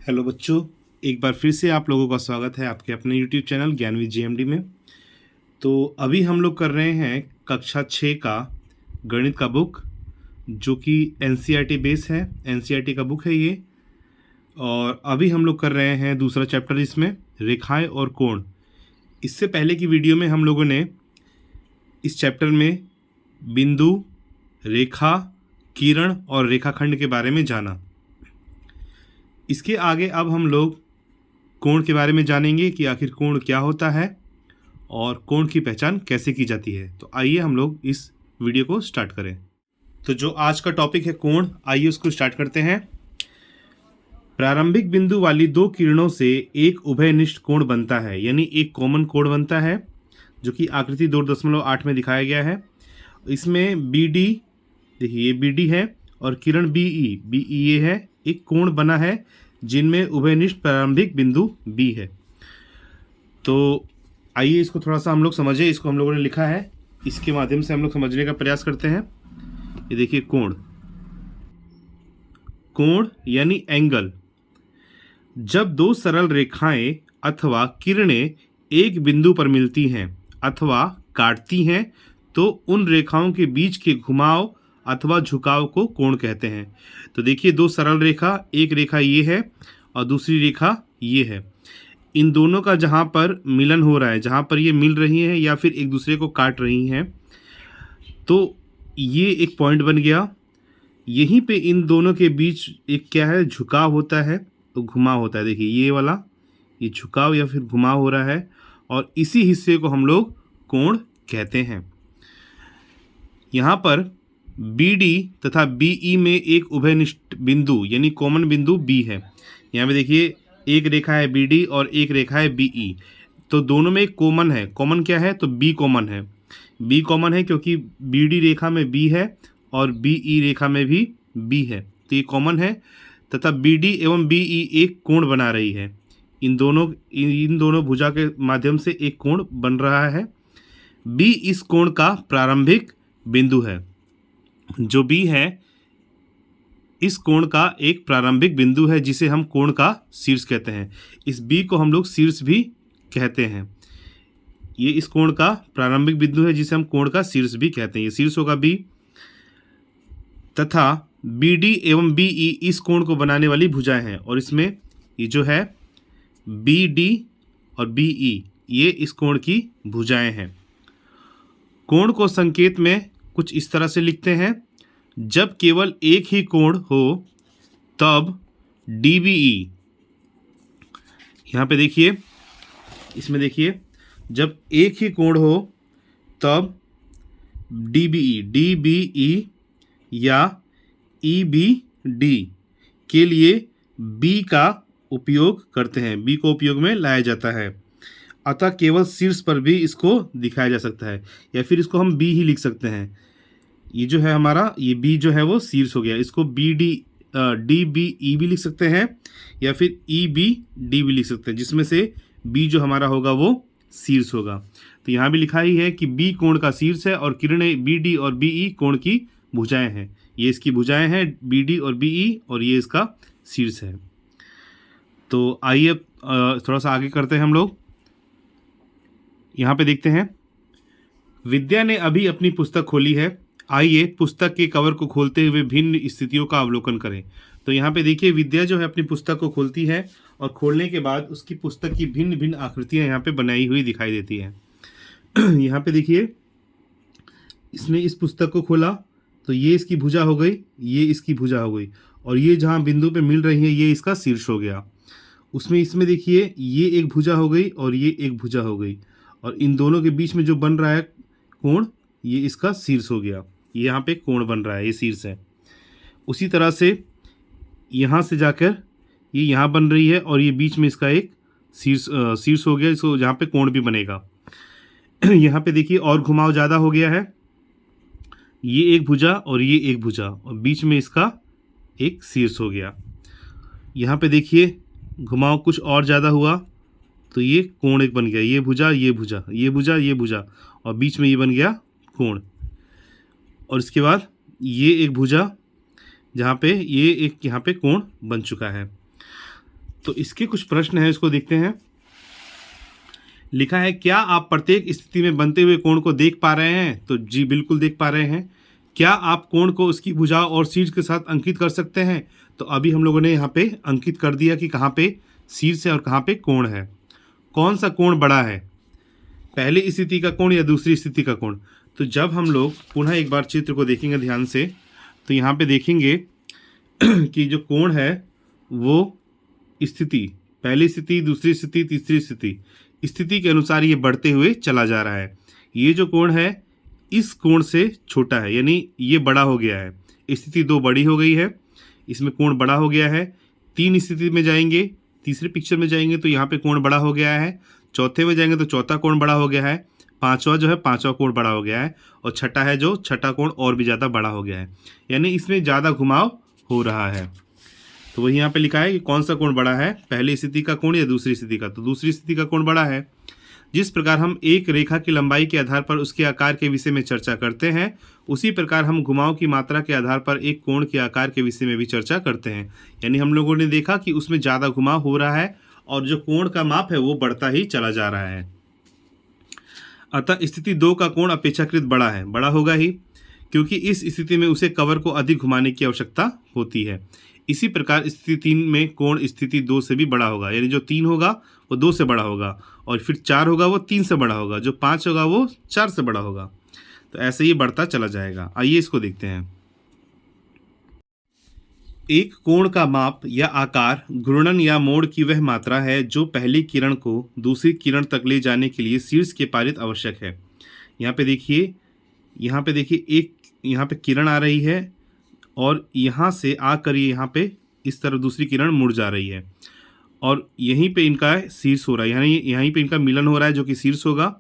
Hello बच्चों, एक बार फिर से आप लोगों का स्वागत है आपके अपने यूट्यूब चैनल ज्ञान विद जीएमडी में। तो अभी हम लोग कर रहे हैं कक्षा 6 का गणित का बुक, जो कि एनसीईआरटी बेस है। एनसीईआरटी का बुक है ये। और अभी हम लोग कर रहे हैं दूसरा चैप्टर, इसमें रेखाएं और कोण। इससे पहले की वीडियो में हम लोगों ने इस चैप्टर में बिंदु, रेखा, किरण और रेखाखंड के बारे में जाना। इसके आगे अब हम लोग कोण के बारे में जानेंगे कि आखिर कोण क्या होता है और कोण की पहचान कैसे की जाती है। तो आइए हम लोग इस वीडियो को स्टार्ट करें। तो जो आज का टॉपिक है कोण, आइए उसको स्टार्ट करते हैं। प्रारंभिक बिंदु वाली दो किरणों से एक उभयनिष्ठ कोण बनता है, यानी एक कॉमन कोण बनता है, जो कि आकृति 2.8 में दिखाया गया है। इसमें बी डी, देखिए ये बी डी है, और किरण बी ई ये है। एक कोण बना है जिनमें उभयनिष्ठ प्रारंभिक बिंदु बी है। तो आइए इसको थोड़ा सा हम लोग समझें। इसको हम लोगों ने लिखा है, इसके माध्यम से हम लोग समझने का प्रयास करते हैं। ये देखिए कोण, कोण यानी एंगल। जब दो सरल रेखाएं अथवा किरणें एक बिंदु पर मिलती हैं अथवा काटती हैं, तो उन रेखाओं के बीच के घुमाव अथवा झुकाव को कोण कहते हैं। तो देखिए दो सरल रेखा, एक रेखा ये है और दूसरी रेखा ये है। इन दोनों का जहाँ पर मिलन हो रहा है, जहाँ पर ये मिल रही हैं या फिर एक दूसरे को काट रही हैं, तो ये एक पॉइंट बन गया। यहीं पे इन दोनों के बीच एक क्या है, झुकाव होता है, तो घुमाव होता है। देखिए ये वाला, ये झुकाव या फिर घुमाव हो रहा है, और इसी हिस्से को हम लोग कोण कहते हैं। यहाँ पर बी डी तथा बी ई में एक उभयनिष्ठ बिंदु यानी कॉमन बिंदु बी है। यहाँ पे देखिए एक रेखा है बी डी और एक रेखा है बी ई, तो दोनों में एक कॉमन है। कॉमन क्या है, तो बी कॉमन है। बी कॉमन है क्योंकि बी डी रेखा में बी है और बी ई रेखा में भी बी है, तो ये कॉमन है। तथा बी डी एवं बी ई एक कोण बना रही है। इन दोनों भुजा के माध्यम से एक कोण बन रहा है। बी इस कोण का प्रारंभिक बिंदु है। जो बी है इस कोण का एक प्रारंभिक बिंदु है, जिसे हम कोण का शीर्ष कहते हैं। इस बी को हम लोग शीर्ष भी कहते हैं। ये इस कोण का प्रारंभिक बिंदु है जिसे हम कोण का शीर्ष भी कहते हैं। ये शीर्ष होगा बी। तथा बी डी एवं बी ई इस कोण को बनाने वाली भुजाएं हैं, और इसमें ये जो है बी डी और बी ई ये इस कोण की भुजाएं हैं। कोण को संकेत में कुछ इस तरह से लिखते हैं। जब केवल एक ही कोण हो तब डी बी ई, यहाँ पे देखिए, इसमें देखिए जब एक ही कोण हो तब डी बी ई या ई बी डी के लिए बी का उपयोग करते हैं। बी को उपयोग में लाया जाता है। अतः केवल शीर्ष पर भी इसको दिखाया जा सकता है, या फिर इसको हम बी ही लिख सकते हैं। ये जो है हमारा, ये बी जो है वो शीर्ष हो गया। इसको B D D B E भी लिख सकते हैं, या फिर ई बी डी भी लिख सकते हैं, जिसमें से बी जो हमारा होगा वो शीर्ष होगा। तो यहाँ भी लिखा ही है कि बी कोण का शीर्ष है और किरणें बी डी और बी ई कोण की भुजाएं हैं। ये इसकी भुजाएं हैं बी डी और बी ई, और ये इसका शीर्ष है। तो आइए थोड़ा सा आगे करते हैं हम लोग। यहाँ पे देखते हैं, विद्या ने अभी अपनी पुस्तक खोली है। आइए पुस्तक के कवर को खोलते हुए भिन्न स्थितियों का अवलोकन करें। तो यहाँ पे देखिए विद्या जो है अपनी पुस्तक को खोलती है, और खोलने के बाद उसकी पुस्तक की भिन्न भिन्न आकृतियाँ यहाँ पे बनाई हुई दिखाई देती हैं। यहाँ पे देखिए, इसने इस पुस्तक को खोला तो ये इसकी भुजा हो गई, ये इसकी भुजा हो गई, और ये जहाँ बिंदु पे मिल रही है ये इसका शीर्ष हो गया। इसमें देखिए ये एक भुजा हो गई और ये एक भुजा हो गई, और इन दोनों के बीच में जो बन रहा है कोण, ये इसका शीर्ष हो गया। ये यहाँ पे कोण बन रहा है, ये शीर्ष है। उसी तरह से यहाँ से जाकर ये यहाँ बन रही है, और ये बीच में इसका एक शीर्ष हो गया, इसको जहाँ पे कोण भी बनेगा। यहाँ पे देखिए और घुमाव ज़्यादा हो गया है। ये एक भुजा और ये एक भुजा, और बीच में इसका एक शीर्ष हो गया। यहाँ पे देखिए घुमाव कुछ और ज़्यादा हुआ, तो ये कोण एक बन गया। ये भुजा, ये भुजा, ये भुजा, ये भुजा, और बीच में ये बन गया कोण। और इसके बाद ये एक भुजा, जहाँ पे ये एक यहाँ पे कोण बन चुका है। तो इसके कुछ प्रश्न हैं, इसको देखते हैं। लिखा है, क्या आप प्रत्येक स्थिति में बनते हुए कोण को देख पा रहे हैं? तो जी बिल्कुल देख पा रहे हैं। क्या आप कोण को उसकी भुजाओं और शीर्ष के साथ अंकित कर सकते हैं? तो अभी हम लोगों ने यहाँ पे अंकित कर दिया कि कहाँ पे शीर्ष है और कहाँ पे कोण है। कौन सा कोण बड़ा है, पहली स्थिति का कोण या दूसरी स्थिति का कोण? तो जब हम लोग पुनः एक बार चित्र को देखेंगे ध्यान से, तो यहाँ पे देखेंगे कि जो कोण है वो स्थिति, पहली स्थिति, दूसरी स्थिति, तीसरी स्थिति, स्थिति के अनुसार ये बढ़ते हुए चला जा रहा है। ये जो कोण है इस कोण से छोटा है, यानी ये बड़ा हो गया है। स्थिति 2 बड़ी हो गई है, इसमें कोण बड़ा हो गया है। 3 स्थिति में जाएंगे, तीसरे पिक्चर में जाएंगे तो यहाँ पे कोण बड़ा हो गया है। चौथे में जाएंगे तो चौथा कोण बड़ा हो गया है। पांचवा जो है पांचवा कोण बड़ा हो गया है। और छठा है जो छठा कोण और भी ज़्यादा बड़ा हो गया है, यानी इसमें ज़्यादा घुमाव हो रहा है। तो वही यहाँ पे लिखा है कि कौन सा कोण बड़ा है, पहली स्थिति का कोण या दूसरी स्थिति का? तो दूसरी स्थिति का कोण बड़ा है। जिस प्रकार हम एक रेखा की लंबाई के आधार पर उसके आकार के विषय में चर्चा करते हैं, उसी प्रकार हम घुमाव की मात्रा के आधार पर एक कोण के आकार के विषय में भी चर्चा करते हैं। यानी हम लोगों ने देखा कि उसमें ज़्यादा घुमाव हो रहा है और जो कोण का माप है वो बढ़ता ही चला जा रहा है। अतः स्थिति 2 का कोण अपेक्षाकृत बड़ा है, बड़ा होगा ही, क्योंकि इस स्थिति में उसे कवर को अधिक घुमाने की आवश्यकता होती है। इसी प्रकार स्थिति 3 में कोण स्थिति 2 से भी बड़ा होगा, यानी जो 3 होगा वो 2 से बड़ा होगा, और फिर 4 होगा वो 3 से बड़ा होगा, जो 5 होगा वो 4 से बड़ा होगा। तो ऐसे ही बढ़ता चला जाएगा। आइए इसको देखते हैं। एक कोण का माप या आकार घूर्णन या मोड़ की वह मात्रा है जो पहली किरण को दूसरी किरण तक ले जाने के लिए शीर्ष के पारित आवश्यक है। यहाँ पे देखिए एक यहाँ पे किरण आ रही है और यहाँ से आकर ये यहाँ पे इस तरफ दूसरी किरण मुड़ जा रही है और यहीं पे इनका शीर्ष हो रहा है, यानी यहीं पे इनका मिलन हो रहा है जो कि शीर्ष होगा,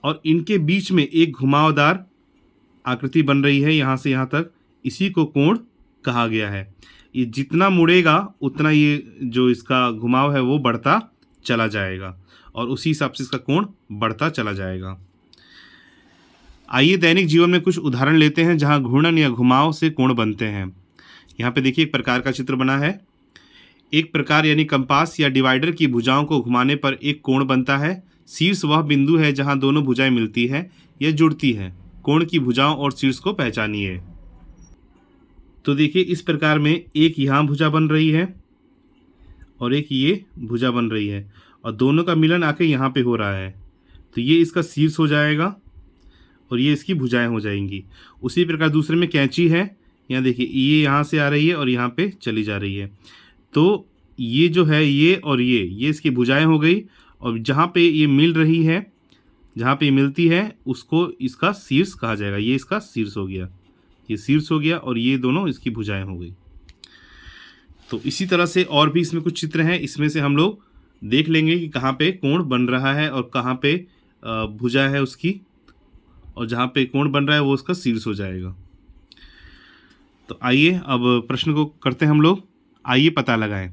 और इनके बीच में एक घुमावदार आकृति बन रही है यहाँ से यहाँ तक। इसी को कोण कहा गया है। ये जितना मुड़ेगा उतना ये जो इसका घुमाव है वो बढ़ता चला जाएगा और उसी हिसाब से इसका कोण बढ़ता चला जाएगा। आइए दैनिक जीवन में कुछ उदाहरण लेते हैं जहां घूर्णन या घुमाव से कोण बनते हैं। यहाँ पे देखिए एक प्रकार का चित्र बना है। एक प्रकार यानी कंपास या डिवाइडर की भुजाओं को घुमाने पर एक कोण बनता है। शीर्ष वह बिंदु है जहां दोनों भुजाएं मिलती है या जुड़ती हैं। कोण की भुजाओं और शीर्ष को पहचानिए। तो देखिए इस प्रकार में एक यहाँ भुजा बन रही है और एक ये भुजा बन रही है और दोनों का मिलन आके यहाँ पे हो रहा है, तो ये इसका शीर्ष हो जाएगा और ये इसकी भुजाएं हो जाएंगी। उसी प्रकार दूसरे में कैंची है, यहाँ देखिए ये यहाँ से आ रही है और यहाँ पे चली जा रही है, तो ये जो है ये और ये इसकी भुजाएं हो गई और जहाँ पे ये मिल रही है, जहाँ पे मिलती है उसको इसका शीर्ष कहा जाएगा। ये इसका शीर्ष हो गया, ये शीर्ष हो गया और ये दोनों इसकी भुजाएं हो गई। तो इसी तरह से और भी इसमें कुछ चित्र हैं, इसमें से हम लोग देख लेंगे कि कहाँ पे कोण बन रहा है और कहाँ पे भुजा है उसकी, और जहाँ पे कोण बन रहा है वो उसका शीर्ष हो जाएगा। तो आइए अब प्रश्न को करते हैं हम लोग, आइए पता लगाएं।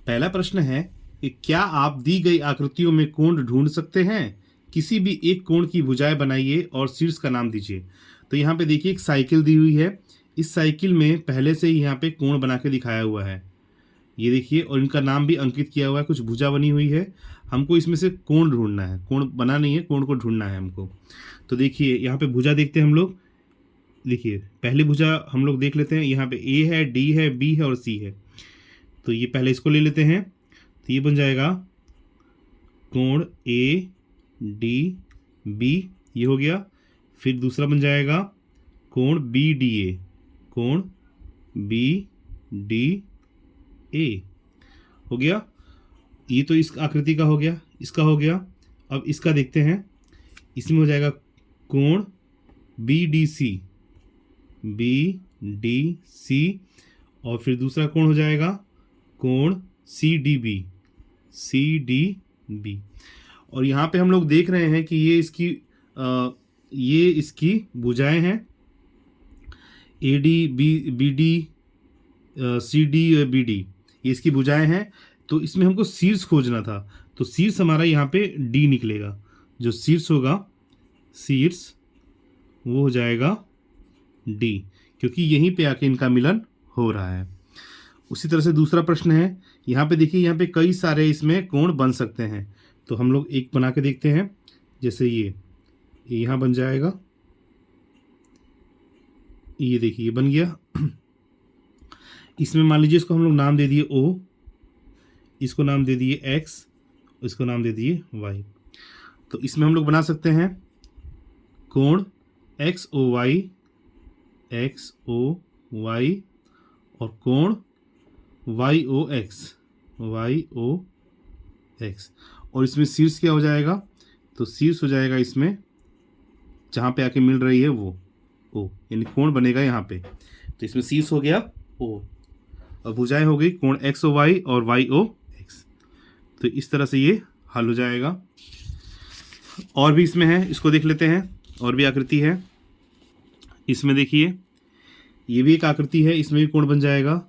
पहला प्रश्न है कि क्या आप दी गई आकृतियों में कोण ढूंढ सकते हैं? किसी भी एक कोण की भुजाएं बनाइए और शीर्ष का नाम दीजिए। तो यहाँ पे देखिए एक साइकिल दी हुई है, इस साइकिल में पहले से ही यहाँ पे कोण बना के दिखाया हुआ है, ये देखिए, और इनका नाम भी अंकित किया हुआ है, कुछ भुजा बनी हुई है। हमको इसमें से कोण ढूंढना है, कोण बना नहीं है, कोण को ढूंढना है हमको। तो देखिए यहाँ पे भुजा देखते हैं हम लोग। देखिए पहली भुजा हम लोग देख लेते हैं, यहाँ पे ए है, डी है, बी है और सी है। तो ये पहले इसको ले लेते हैं, तो ये बन जाएगा कोण ए डी बी, ये हो गया। फिर दूसरा बन जाएगा कोण बी डी ए, कोण बी डी ए हो गया। ये तो इस आकृति का हो गया, इसका हो गया। अब इसका देखते हैं, इसमें हो जाएगा कोण B D C, B D C, और फिर दूसरा कोण हो जाएगा कोण C D B, C D B. और यहाँ पे हम लोग देख रहे हैं कि ये इसकी भुजाएं हैं, A D B D C D B D, ये इसकी भुजाएं हैं। तो इसमें हमको शीर्ष खोजना था, तो शीर्ष हमारा यहाँ पे डी निकलेगा। जो शीर्ष होगा, शीर्ष वो हो जाएगा डी, क्योंकि यहीं पे आके इनका मिलन हो रहा है। उसी तरह से दूसरा प्रश्न है, यहाँ पे देखिए, यहाँ पे कई सारे इसमें कोण बन सकते हैं, तो हम लोग एक बना के देखते हैं। जैसे ये यहाँ बन जाएगा, ये देखिए ये बन गया। इसमें मान लीजिए इसको हम लोग नाम दे दिए O, इसको नाम दे दिए X, इसको नाम दे दिए Y। तो इसमें हम लोग बना सकते हैं कोण XOY, XOY और कोण YOX, YOX। और इसमें शीर्ष क्या हो जाएगा, तो शीर्ष हो जाएगा इसमें जहाँ पे आके मिल रही है वो O, यानी कोण बनेगा यहाँ पे। तो इसमें शीर्ष हो गया O और भुजाएं हो गई कोण XOY और YOX। तो इस तरह से ये हल हो जाएगा। और भी इसमें है, इसको देख लेते हैं। और भी आकृति है इसमें, देखिए ये भी एक आकृति है, इसमें भी कोण बन जाएगा।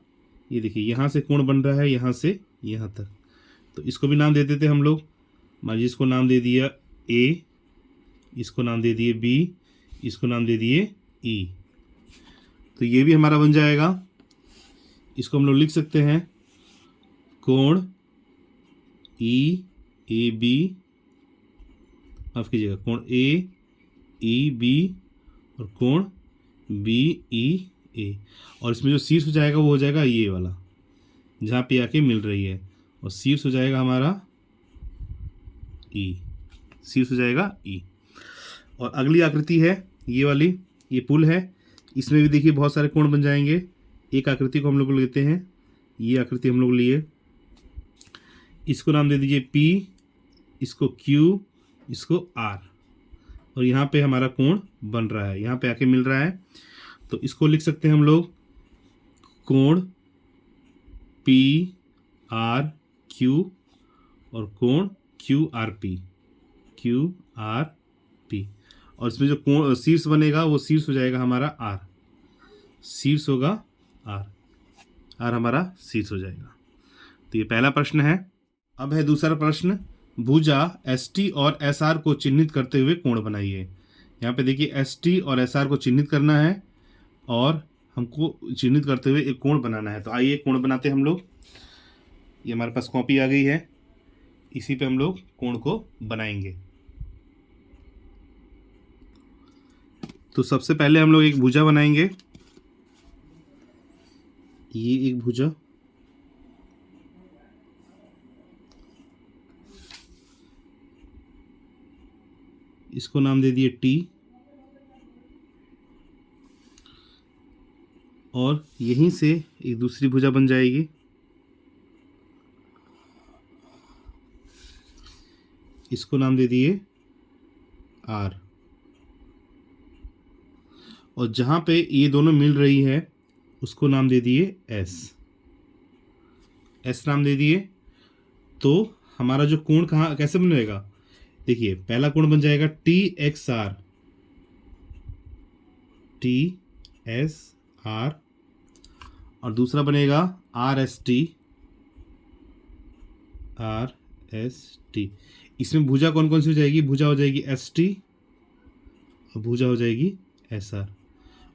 ये देखिए यहाँ से कोण बन रहा है, यहाँ से यहाँ तक। तो इसको भी नाम दे देते हम लोग। मान लीजिए इसको नाम दे दिया A, इसको नाम दे दिए B, इसको नाम दे दिए E। तो ये भी हमारा बन जाएगा। इसको हम लोग लिख सकते हैं कोण EAB, माफ कीजिएगा, कोण AEB और कोण BEA। और इसमें जो शीर्ष हो जाएगा वो हो जाएगा ये वाला, जहाँ पे आके मिल रही है, और शीर्ष हो जाएगा हमारा E, शीर्ष हो जाएगा E। और अगली आकृति है ये वाली, ये पुल है। इसमें भी देखिए बहुत सारे कोण बन जाएंगे। एक आकृति को हम लोग लेते हैं, ये आकृति हम लोग लिए, इसको नाम दे दीजिए P, इसको Q, इसको R। और यहाँ पे हमारा कोण बन रहा है, यहाँ पे आके मिल रहा है। तो इसको लिख सकते हैं हम लोग कोण PRQ और कोण QRP, QRP। और इसमें जो कोण शीर्ष बनेगा वो शीर्ष हो जाएगा हमारा R, शीर्ष होगा R, R हमारा शीर्ष हो जाएगा। तो ये पहला प्रश्न है। अब है दूसरा प्रश्न, भुजा ST और SR को चिन्हित करते हुए कोण बनाइए। यहाँ पे देखिए ST और SR को चिन्हित करना है और हमको चिन्हित करते हुए एक कोण बनाना है। तो आइए कोण बनाते हैं हम लोग। ये हमारे पास कॉपी आ गई है, इसी पे हम लोग कोण को बनाएंगे। तो सबसे पहले हम लोग एक भुजा बनाएंगे। ये एक भुजा, इसको नाम दे दिए T। और यहीं से एक दूसरी भुजा बन जाएगी, इसको नाम दे दिए R। और जहाँ पे ये दोनों मिल रही है उसको नाम दे दिए S, S नाम दे दिए। तो हमारा जो कोण कहाँ कैसे बनेगा, देखिए पहला कोण बन जाएगा TXR, TSR। और दूसरा बनेगा RST, RST। इसमें भुजा कौन कौन सी हो जाएगी, भुजा हो जाएगी ST और भुजा हो जाएगी SR।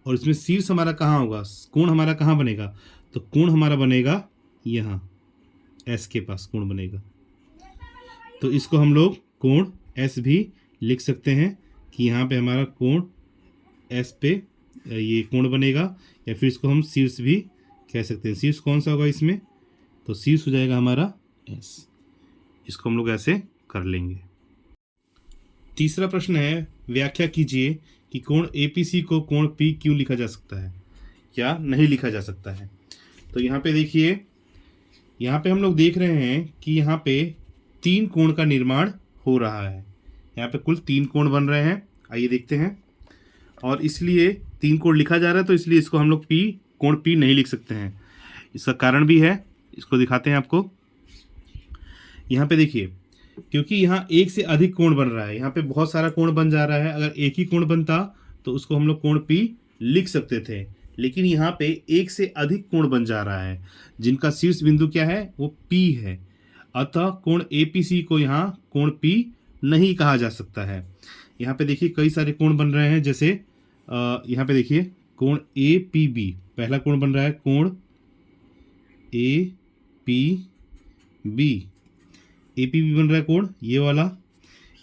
और इसमें शीर्ष हमारा कहाँ होगा, कोण हमारा कहाँ बनेगा, तो कोण हमारा बनेगा यहाँ S के पास कोण बनेगा। तो इसको हम लोग कोण S भी लिख सकते हैं कि यहाँ पे हमारा कोण S पे ये कोण बनेगा, या फिर इसको हम शीर्ष भी कह सकते हैं। शीर्ष कौन सा होगा इसमें, तो शीर्ष हो जाएगा हमारा S। इसको हम लोग ऐसे कर लेंगे। तीसरा प्रश्न है, व्याख्या कीजिए कि कोण APC को कोण PQ लिखा जा सकता है या नहीं लिखा जा सकता है। तो यहाँ पे देखिए, यहाँ पे हम लोग देख रहे हैं कि यहाँ पे 3 कोण का निर्माण हो रहा है। यहाँ पे कुल 3 कोण बन रहे हैं, आइए देखते हैं। और इसलिए 3 कोण लिखा जा रहा है, तो इसलिए इसको हम लोग कोण P नहीं लिख सकते हैं। इसका कारण भी है, इसको दिखाते हैं आपको। यहाँ पे देखिए, क्योंकि यहाँ एक से अधिक कोण बन रहा है, यहाँ पे बहुत सारा कोण बन जा रहा है। अगर एक ही कोण बनता तो उसको हम लोग कोण P लिख सकते थे, लेकिन यहाँ पे एक से अधिक कोण बन जा रहा है जिनका शीर्ष बिंदु क्या है, वो P है। अतः कोण APC को यहाँ कोण P नहीं कहा जा सकता है। यहाँ पे देखिए कई सारे कोण बन रहे हैं, जैसे यहाँ पे देखिए कोण APB, पहला कोण बन रहा है कोण A P B, A P B बन रहा है कोण ये वाला।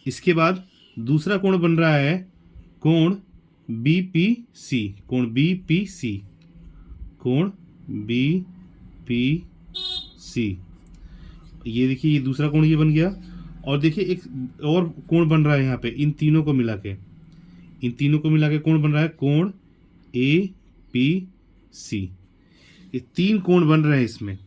इसके बाद दूसरा कोण बन रहा है कोण बी पी सी, कोण बी पी सी, कोण बी पी सी। ये देखिए ये दूसरा कोण ये बन गया। और देखिए एक और कोण बन रहा है यहाँ पे, इन तीनों को मिला के, इन तीनों को मिला के कोण बन रहा है कोण ए पी सी। ये तीन कोण बन रहे हैं, इसमें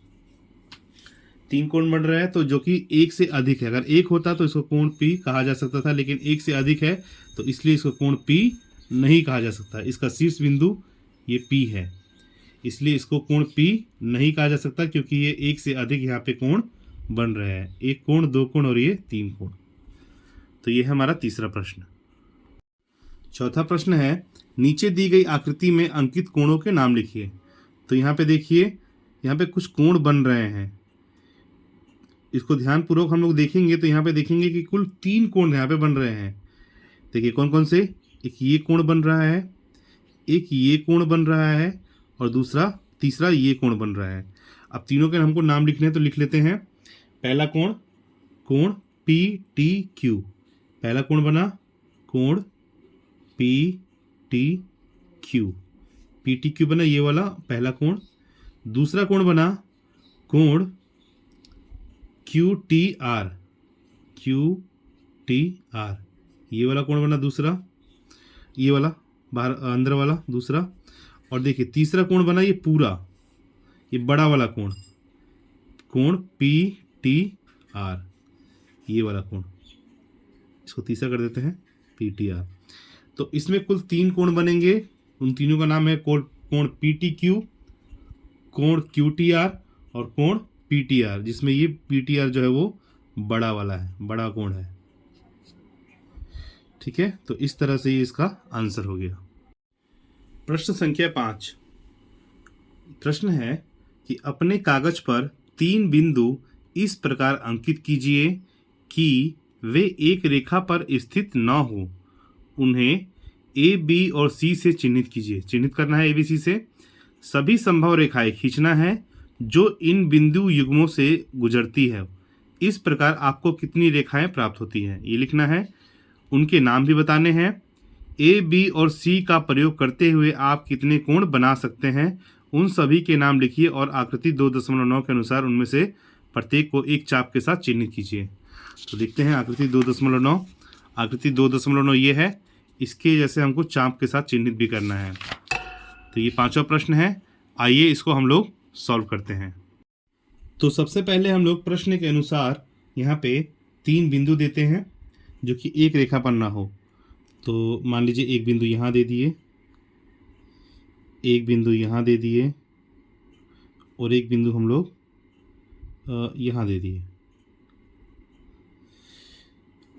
तीन कोण बन रहा है, तो जो कि एक से अधिक है। अगर एक होता तो इसको कोण पी कहा जा सकता था, लेकिन एक से अधिक है तो इसलिए इसको कोण पी नहीं कहा जा सकता। इसका शीर्ष बिंदु ये पी है, इसलिए इसको कोण पी नहीं कहा जा सकता, क्योंकि ये एक से अधिक यहाँ पे कोण बन रहे हैं, एक कोण, दो कोण और ये तीन कोण। तो ये है हमारा तीसरा प्रश्न। चौथा प्रश्न है, नीचे दी गई आकृति में अंकित कोणों के नाम लिखिए। तो यहाँ पे देखिए, यहाँ पे कुछ कोण बन रहे हैं, इसको ध्यानपूर्वक हम लोग देखेंगे तो यहाँ पे देखेंगे कि कुल तीन कोण यहाँ पे बन रहे हैं। देखिए कौन कौन से, एक ये कोण बन रहा है, एक ये कोण बन रहा है, और तीसरा ये कोण बन रहा है। अब तीनों के हमको नाम लिखने हैं तो लिख लेते हैं। पहला कोण, कोण पी टी क्यू, पहला कोण बना कोण P T Q, P T Q बना ये वाला पहला कोण। दूसरा कोण बना कोण Q T R, Q T R, ये वाला कोण बना दूसरा, ये वाला बाहर अंदर वाला दूसरा। और देखिए तीसरा कोण बना ये पूरा, ये बड़ा वाला कोण, कोण पी टी आर, ये वाला कोण, इसको तीसरा कर देते हैं पी टी आर। तो इसमें कुल तीन कोण बनेंगे, उन तीनों का नाम है कोण पी टी क्यू, कोण क्यू टी आर और कोण पी टी आर, जिसमें ये पी टी आर जो है वो बड़ा वाला है, बड़ा कोण है। ठीक है, तो इस तरह से ये इसका आंसर हो गया। प्रश्न संख्या 5। प्रश्न है कि अपने कागज पर तीन बिंदु इस प्रकार अंकित कीजिए कि वे एक रेखा पर स्थित न हो। उन्हें ए बी और सी से चिन्हित कीजिए। चिन्हित करना है ए बी सी से। सभी संभव रेखाएं खींचना है जो इन बिंदु युग्मों से गुजरती है। इस प्रकार आपको कितनी रेखाएं प्राप्त होती हैं ये लिखना है। उनके नाम भी बताने हैं। ए बी और सी का प्रयोग करते हुए आप कितने कोण बना सकते हैं उन सभी के नाम लिखिए और आकृति 2.9 के अनुसार उनमें से प्रत्येक को एक चाप के साथ चिन्हित कीजिए। तो देखते हैं आकृति 2.9। आकृति 2.9 ये है, इसके जैसे हमको चाप के साथ चिन्हित भी करना है। तो ये पांचवा प्रश्न है, आइए इसको हम लोग सॉल्व करते हैं। तो सबसे पहले हम लोग प्रश्न के अनुसार यहाँ पे तीन बिंदु देते हैं जो कि एक रेखा पर ना हो। तो मान लीजिए एक बिंदु यहाँ दे दिए, एक बिंदु यहाँ दे दिए और एक बिंदु हम लोग यहाँ दे दिए।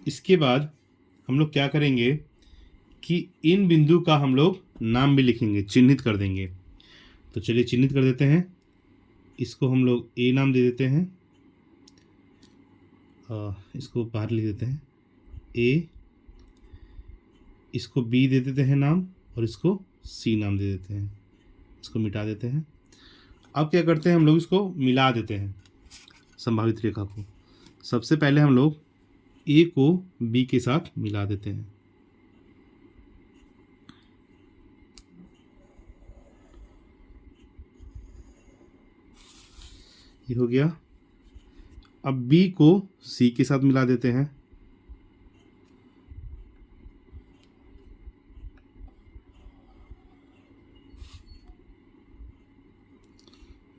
इसके बाद हम लोग क्या करेंगे कि इन बिंदु का हम लोग नाम भी लिखेंगे, चिन्हित कर देंगे। तो चलिए चिन्हित कर देते हैं। इसको हम लोग ए नाम दे देते हैं, इसको बाहर लिख देते हैं ए, इसको बी दे देते हैं नाम और इसको सी नाम दे देते हैं, इसको मिटा देते हैं। अब क्या करते हैं, हम लोग इसको मिला देते हैं संभावित रेखा को। सबसे पहले हम लोग ए को बी के साथ मिला देते हैं। ये हो गया। अब बी को सी के साथ मिला देते हैं।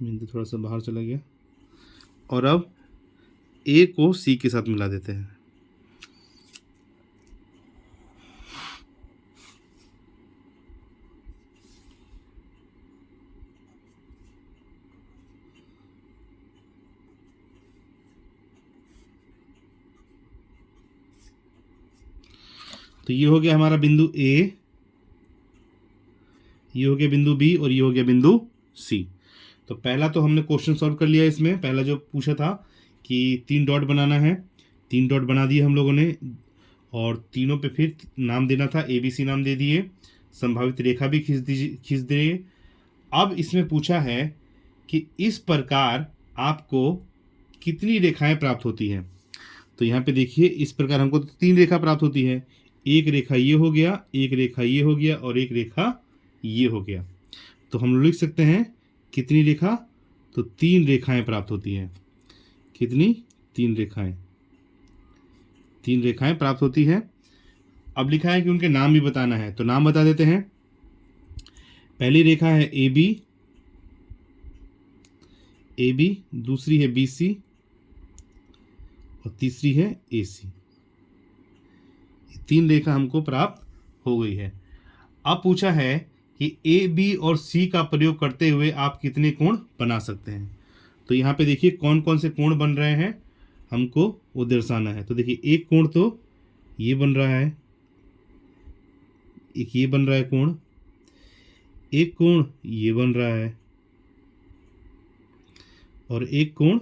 बिंदु थोड़ा सा बाहर चला गया। और अब ए को सी के साथ मिला देते हैं। तो ये हो गया हमारा बिंदु ए, ये हो गया बिंदु बी और ये हो गया बिंदु सी। तो पहला तो हमने क्वेश्चन सॉल्व कर लिया। इसमें पहला जो पूछा था कि 3 डॉट बनाना है, 3 डॉट बना दिए हम लोगों ने और तीनों पे फिर नाम देना था, ए बी सी नाम दे दिए, संभावित रेखा भी खींच दिए। अब इसमें पूछा है कि इस प्रकार आपको कितनी रेखाएं प्राप्त होती हैं। तो यहाँ पे देखिए, इस प्रकार हमको 3 रेखा प्राप्त होती है। एक रेखा ये हो गया, एक रेखा ये हो गया और एक रेखा ये हो गया। तो हम लोग लिख सकते हैं कितनी रेखा, तो 3 रेखाएं प्राप्त होती हैं। कितनी, 3 रेखाएं, 3 रेखाएं प्राप्त होती हैं। अब लिखा है कि उनके नाम भी बताना है, तो नाम बता देते हैं। पहली रेखा है ए बी, दूसरी है BC और तीसरी है AC। 3 रेखा हमको प्राप्त हो गई है। अब पूछा है कि AB और C का प्रयोग करते हुए आप कितने कोण बना सकते हैं। तो यहाँ पे देखिए कौन कौन से कोण बन रहे हैं, हमको वो दर्शाना है। तो देखिए एक कोण तो ये बन रहा है, एक ये बन रहा है कोण, एक कोण ये बन रहा है और एक कोण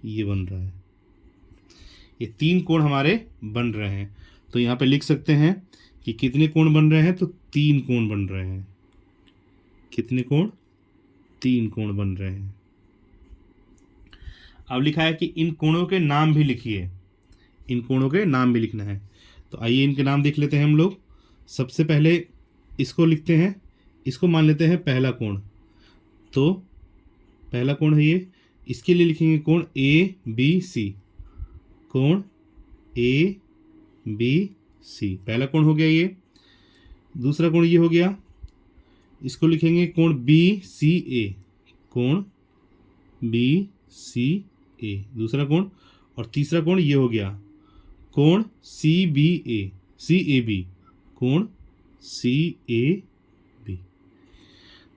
ये बन रहा है। ये 3 कोण हमारे बन रहे हैं। तो यहाँ पे लिख सकते हैं कि कितने कोण बन रहे हैं, तो 3 कोण बन रहे हैं। कितने कोण, 3 कोण बन रहे हैं। अब लिखा है कि इन कोणों के नाम भी लिखिए, इन कोणों के नाम भी लिखना है। तो आइए इनके नाम देख लेते हैं हम लोग। सबसे पहले इसको लिखते हैं, इसको मान लेते हैं पहला कोण। तो पहला कोण है ये, इसके लिए लिखेंगे कोण ABC, कोण ABC, पहला कोण हो गया ये। दूसरा कोण ये हो गया, इसको लिखेंगे कोण BCA, कोण BCA, दूसरा कोण। और तीसरा कोण ये हो गया कोण CAB, कोण CAB।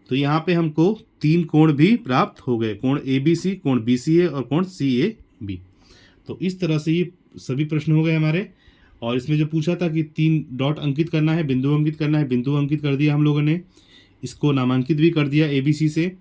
तो यहाँ पे हमको 3 कोण भी प्राप्त हो गए, कोण ABC, कोण BCA और कोण CAB। तो इस तरह से ये सभी प्रश्न हो गए हमारे। और इसमें जो पूछा था कि 3 डॉट अंकित करना है, बिंदु अंकित करना है, बिंदु अंकित कर दिया हम लोगों ने। इसको नामांकित भी कर दिया ABC से।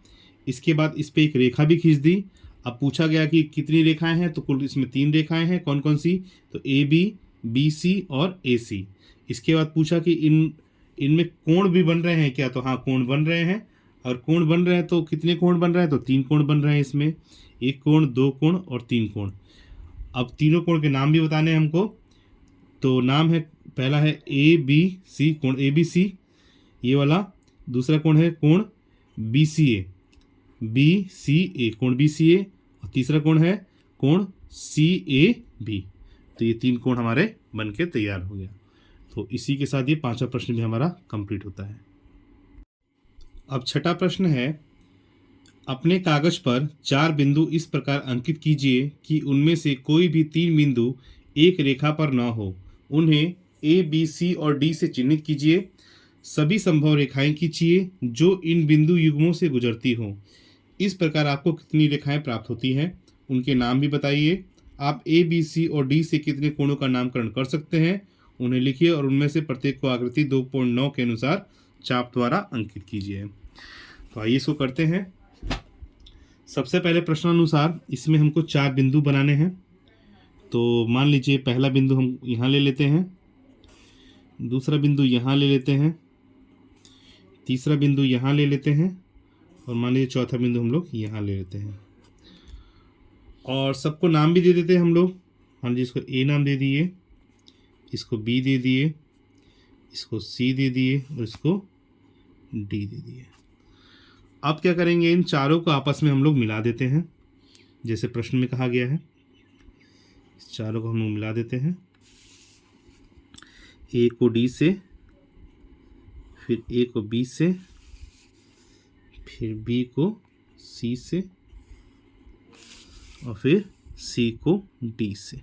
इसके बाद इस पर एक रेखा भी खींच दी। अब पूछा गया कि कितनी रेखाएं हैं, तो कुल इसमें 3 रेखाएं हैं। कौन कौन सी, तो AB, BC और AC। इसके बाद पूछा कि इनमें कोण भी बन रहे हैं क्या, तो हाँ कोण बन रहे हैं। और कोण बन रहे हैं तो कितने कोण बन रहे हैं, तो 3 कोण बन रहे हैं इसमें, 1 कोण, 2 कोण और 3 कोण। अब तीनों कोण के नाम भी बताने हैं हमको। तो नाम है, पहला है ABC, कोण ABC ये वाला। दूसरा कोण है कोण BCA, कोण BCA। और तीसरा कोण है कोण CAB। तो ये 3 कोण हमारे बन के तैयार हो गया। तो इसी के साथ ये 5वां प्रश्न भी हमारा कंप्लीट होता है। अब 6ठा प्रश्न है, अपने कागज पर 4 बिंदु इस प्रकार अंकित कीजिए कि उनमें से कोई भी 3 बिंदु एक रेखा पर न हो। उन्हें A, B, C और D से चिन्हित कीजिए। सभी संभव रेखाएं खींचिए जो इन बिंदु युग्मों से गुजरती हों। इस प्रकार आपको कितनी रेखाएं प्राप्त होती हैं, उनके नाम भी बताइए। आप A, B, C और D से कितने कोणों का नामकरण कर सकते हैं, उन्हें लिखिए और उनमें से प्रत्येक को आकृति 2.9 के अनुसार चाप द्वारा अंकित कीजिए। तो आइए इसको करते हैं। सबसे पहले प्रश्नानुसार इसमें हमको 4 बिंदु बनाने हैं। तो मान लीजिए पहला बिंदु हम यहाँ ले लेते हैं, दूसरा बिंदु यहाँ ले लेते हैं, तीसरा बिंदु यहाँ ले लेते हैं और मान लीजिए चौथा बिंदु हम लोग यहाँ ले लेते हैं। और सबको नाम भी दे देते हैं हम लोग। हाँ जी, इसको A नाम दे दिए, इसको B दे दिए, इसको C दे दिए और इसको D दे दिए। अब क्या करेंगे, इन चारों को आपस में हम लोग मिला देते हैं, जैसे प्रश्न में कहा गया है। इस चारों को हम लोग मिला देते हैं, A को D से, फिर A को B से, फिर B को C से और फिर C को D से।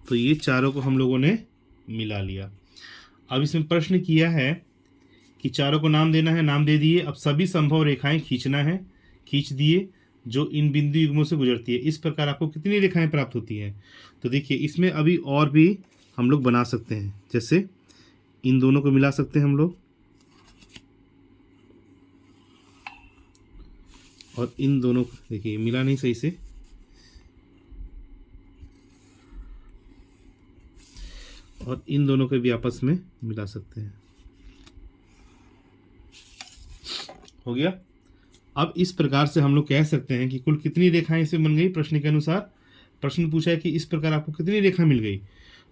तो ये चारों को हम लोगों ने मिला लिया। अब इसमें प्रश्न किया है कि चारों को नाम देना है, नाम दे दिए। अब सभी संभव रेखाएं खींचना है, खींच दिए जो इन बिंदु युग्मों से गुजरती है। इस प्रकार आपको कितनी रेखाएं प्राप्त होती हैं, तो देखिए इसमें अभी और भी हम लोग बना सकते हैं। जैसे इन दोनों को मिला सकते हैं हम लोग, और इन दोनों को देखिए मिला नहीं सही से, और इन दोनों को भी आपस में मिला सकते हैं। हो गया। अब इस प्रकार से हम लोग कह सकते हैं कि कुल कितनी रेखाएं इसमें बन गई। प्रश्न के अनुसार प्रश्न पूछा है कि इस प्रकार आपको कितनी रेखा मिल गई,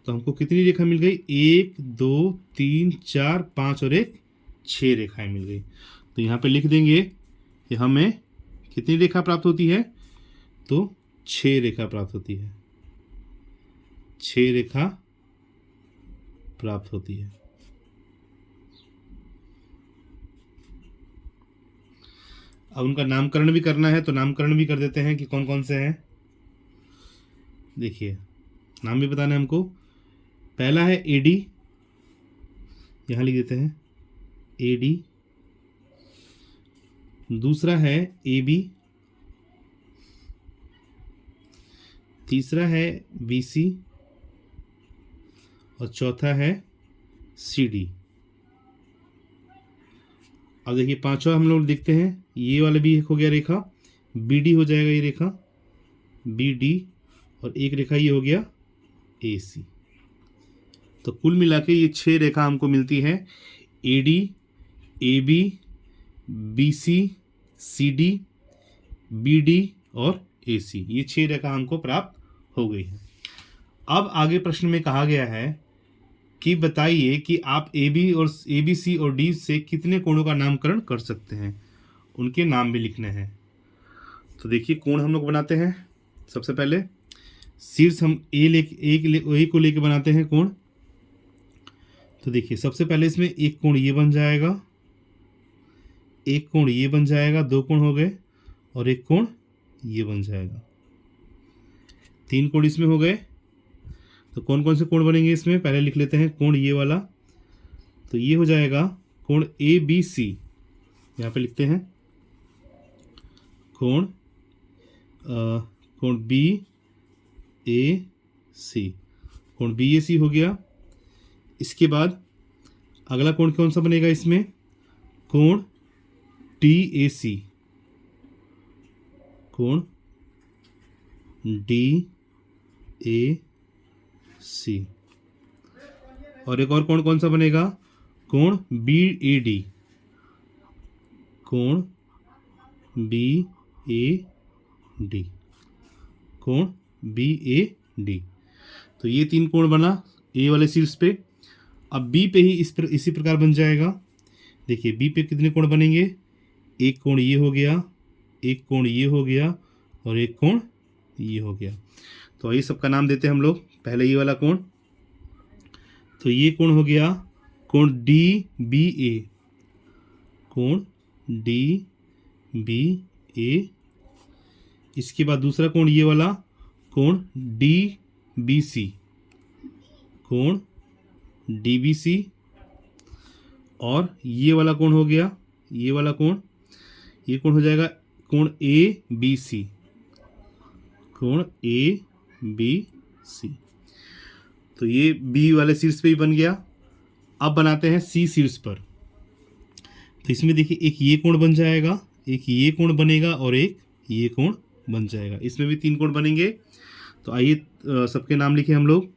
तो हमको कितनी रेखा मिल गई, 1 2 3 4 5 और एक 6 रेखाएं मिल गई। तो यहाँ पे लिख देंगे कि हमें कितनी रेखा प्राप्त होती है, तो 6 रेखा प्राप्त होती है, 6 रेखा प्राप्त होती है। अब उनका नामकरण भी करना है, तो नामकरण भी कर देते हैं कि कौन कौन से हैं। देखिए नाम भी बताना है हमको। पहला है AD, यहाँ लिख देते हैं AD। दूसरा है AB, तीसरा है BC और चौथा है CD। अब देखिए पांचवा हम लोग देखते हैं, ये वाला भी एक हो गया रेखा, BD हो जाएगा ये रेखा BD, और एक रेखा ये हो गया AC। तो कुल मिला के ये 6 रेखा हमको मिलती है, AD AB BC CD BD और AC। ये 6 रेखा हमको प्राप्त हो गई है। अब आगे प्रश्न में कहा गया है कि बताइए कि आप ABC और D से कितने कोणों का नामकरण कर सकते हैं, उनके नाम भी लिखने हैं। तो देखिए कोण हम लोग बनाते हैं। सबसे पहले शीर्ष हम A को लेके बनाते हैं कोण। तो देखिए सबसे पहले इसमें एक कोण ये बन जाएगा, एक कोण ये बन जाएगा, 2 कोण हो गए, और एक कोण ये बन जाएगा, 3 कोण इसमें हो गए। तो कौन कौन से कोण बनेंगे इसमें, पहले लिख लेते हैं कोण ये वाला। तो ये हो जाएगा कोण ABC, यहाँ पे लिखते हैं कोण BAC, कोण BAC हो गया। इसके बाद अगला कोण कौन सा बनेगा इसमें, कोण DAC, कोण DAC। और एक और कोण कौन सा बनेगा, कोण BAD, कोण BAD, कोण BAD। तो ये 3 कोण बना A वाले शीर्ष पे। अब B पे ही इसी प्रकार बन जाएगा। देखिए B पे कितने कोण बनेंगे, एक कोण ये हो गया, एक कोण ये हो गया, और एक कोण ये हो गया। तो ये सबका नाम देते हैं हम लोग। पहले ये वाला कोण, तो ये कोण हो गया कोण DBA, कोण DBA। इसके बाद दूसरा कोण ये वाला, कोण DBC, कोण DBC। और ये वाला कोण हो गया, ये वाला कोण, ये कोण हो जाएगा कोण ABC, कोण ABC। तो ये B वाले शीर्ष पे ही बन गया। अब बनाते हैं C शीर्ष पर। तो इसमें देखिए एक ये कोण बन जाएगा, एक ये कोण बनेगा, और एक ये कोण बन जाएगा। इसमें भी 3 कोण बनेंगे। तो आइए सबके नाम लिखे हम लोग।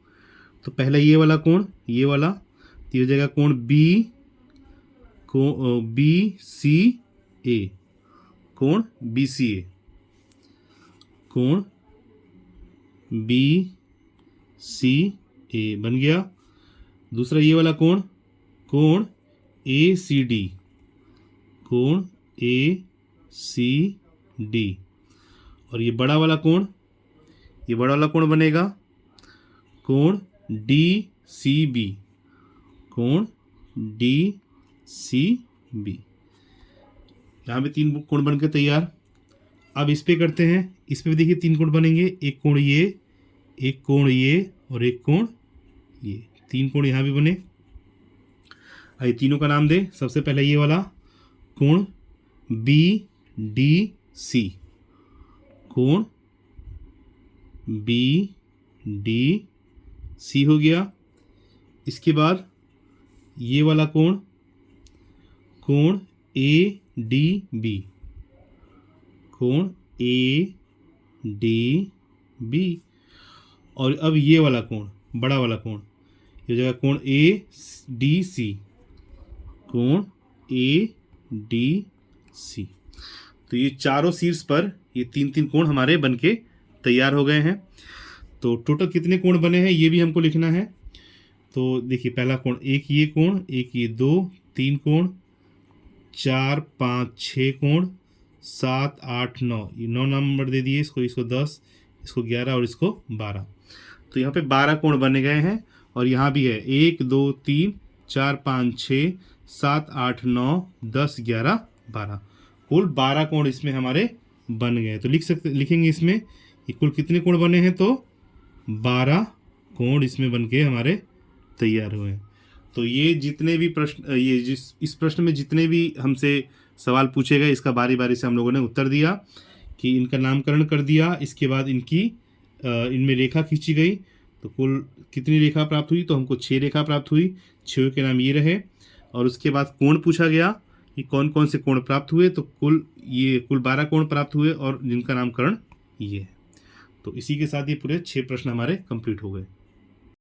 तो पहला ये वाला कोण, ये वाला, तो ये हो जाएगा कोण BCA, कोण BCA, कोण BCA बन गया। दूसरा ये वाला कोण, कोण ACD, कोण ACD। और ये बड़ा वाला कोण, ये बड़ा वाला कोण बनेगा कोण DCB, कोण DCB। यहाँ पे 3 कोण बन के तैयार। अब इस पे करते हैं। इस पे भी देखिए 3 कोण बनेंगे, एक कोण ये, एक कोण ये, और एक कोण ये। 3 कोण यहाँ भी बने। आइए तीनों का नाम दे। सबसे पहले ये वाला कोण BDC, कोण BDC हो गया। इसके बाद ये वाला कोण, कोण ADB, कोण ADB। और अब ये वाला कोण, बड़ा वाला कोण, ये जगह कोण ADC, कोण ADC। सी। तो ये चारों शीर्ष पर ये 3-3 कोण हमारे बनके तैयार हो गए हैं। तो टोटल कितने कोण बने हैं ये भी हमको लिखना है। तो देखिए पहला कोण, एक ये कोण, एक ये, 2 3 कोण, 4 5 6 कोण, 7 8 9, ये 9 नंबर दे दिए इसको, इसको 10, इसको 11 और इसको 12। तो यहाँ पे 12 कोण बने गए हैं। और यहाँ भी है 1 2 3 4 5 6 7 8 9 10 11 12, कुल 12 कोण इसमें हमारे बन गए। तो लिखेंगे इसमें ये कुल कितने कोण बने हैं, तो 12 कोण इसमें बन के हमारे तैयार हुए हैं। तो ये जितने भी प्रश्न, ये इस प्रश्न में जितने भी हमसे सवाल पूछे गए, इसका बारी बारी से हम लोगों ने उत्तर दिया कि इनका नामकरण कर दिया। इसके बाद इनमें रेखा खींची गई। तो कुल कितनी रेखा प्राप्त हुई, तो हमको 6 रेखा प्राप्त हुई। 6 के नाम ये रहे। और उसके बाद कोण पूछा गया कि कौन कौन से कोण प्राप्त हुए, तो कुल 12 कोण प्राप्त हुए और जिनका नामकरण ये है। तो इसी के साथ ये पूरे 6 प्रश्न हमारे कंप्लीट हो गए।